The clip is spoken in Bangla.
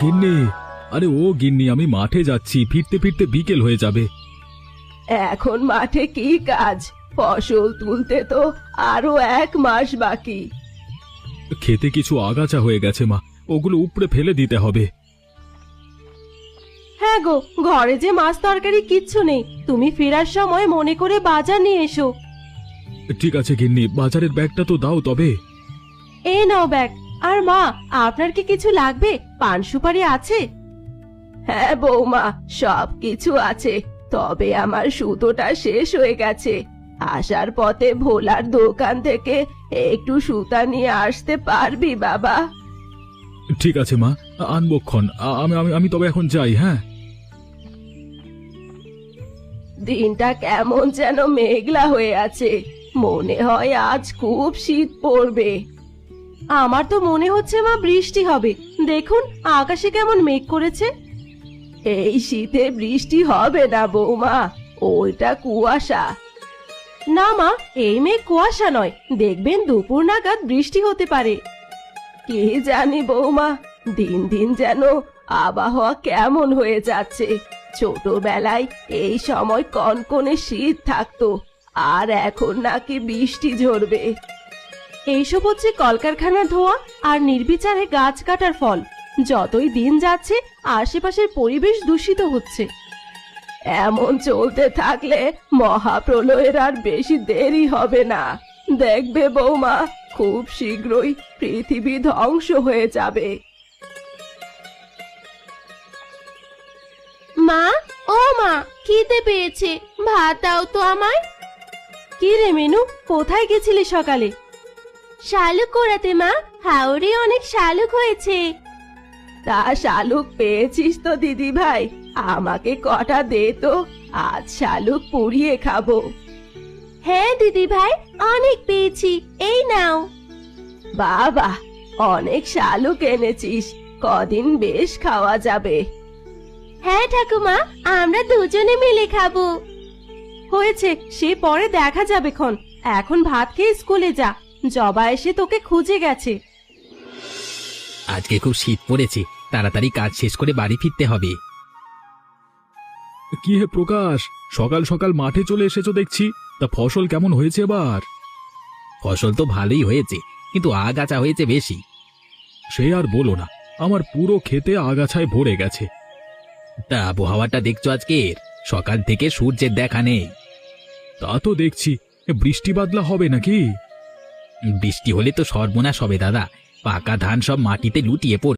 গিন্নি, আরে ও গিন্নি, আমি মাঠে যাচ্ছি, ফিরতে ফিরতে বিকেল হয়ে যাবে। এখন মাঠে কি কাজ? ফসল তুলতে তো আরো 1 মাস বাকি। খেতে কিছু আগাছা হয়ে গেছে মা, ওগুলো উপড়ে ফেলে দিতে হবে। হ্যাঁ গো, ঘরে যে মাছ তরকারি কিচ্ছু নেই, তুমি ফেরার সময় মনে করে বাজার নিয়ে এসো। ঠিক আছে গিন্নি, বাজারের ব্যাগটা তো দাও তবে। এই নাও ব্যাগ। আর মা, আপনার কি কিছু লাগবে? পান সুপারি আছে? হ্যাঁ বৌমা, সব কিছু আছে, তবে আমার সুতোটা শেষ হয়ে গেছে। আসার পথে ভোলার দোকান থেকে একটু সুতা নিয়ে আসতে পারবি বাবা? ঠিক আছে মা, আনবক্ষণ। আমি আমি আমি তবে এখন যাই। হ্যাঁ, দিনটা কেমন যেন মেঘলা হয়ে আছে, মনে হয় আজ খুব শীত পড়বে। আমার তো মনে হচ্ছে মা বৃষ্টি হবে, দেখুন আকাশে কেমন মেঘ করেছে। এই শীতে বৃষ্টি হবে না বৌমা, ওইটা কুয়াশা। না মা, এই মেঘ কুয়াশা নয়, দেখবেন দুপুর নাগাদ বৃষ্টি হতে পারে। কি জানি বৌমা, দিন দিন যেন আবহাওয়া কেমন হয়ে যাচ্ছে। ছোটবেলায় এই সময় কনকনে শীত থাকতো, আর এখন নাকি বৃষ্টি ঝরবে। এইসব হচ্ছে কলকারখানার ধোঁয়া আর নির্বিচারে গাছ কাটার ফল। যতই দিন যাচ্ছে আশেপাশের পরিবেশ দূষিত হচ্ছে। এমন চলতে থাকলে মহাপ্রলয়ের আর বেশি দেরি হবে না। দেখবে বৌমা, খুব শীঘ্রই পৃথিবী ধ্বংস হয়ে যাবে। মা, ও মা, খিদে পেয়েছে, ভাত দাও তো আমায়। কি রে মেনু, কোথায় গেছিলি সকালে? শালুক কোড়াতে মা, হাওড়ে অনেক শালুক হয়েছে। তা শালুক পেয়েছিস তো দিদি ভাই? আমাকে কটা দে তো, আজ শালুক পুড়িয়ে খাবো। হ্যাঁ দিদি ভাই, অনেক পেয়েছি, এই নাও। বাবা, অনেক শালুক এনেছিস, কদিন বেশ খাওয়া যাবে। হ্যাঁ ঠাকুমা, আমরা দুজনে মিলে খাবো। হয়েছে, সে পরে দেখা যাবে খন। এখন ভাত খেয়ে স্কুলে যা, জবা এসে তোকে খুঁজে গেছে। আজকে খুব শীত পড়েছে, তাড়াতাড়ি কাজ শেষ করে বাড়ি ফিরতে হবে। কি হে প্রকাশ, সকাল সকাল মাঠে চলে এসেছো দেখছি। তা ফসল কেমন হয়েছে এবার? ফসল তো ভালোই হয়েছে, কিন্তু আগাছা হয়েছে বেশি। সে আর বলো না, আমার পুরো ক্ষেতে আগাছায় ভরে গেছে। তা আবহাওয়াটা দেখছো আজকের? সকাল থেকে সূর্যের দেখা নেই। তা তো দেখছি, বৃষ্টি বাদলা হবে নাকি? বৃষ্টি হলে তো সর্বনাশ হবে দাদা, পাকা ধান সব মাটিতে লুটিয়ে পড়ে।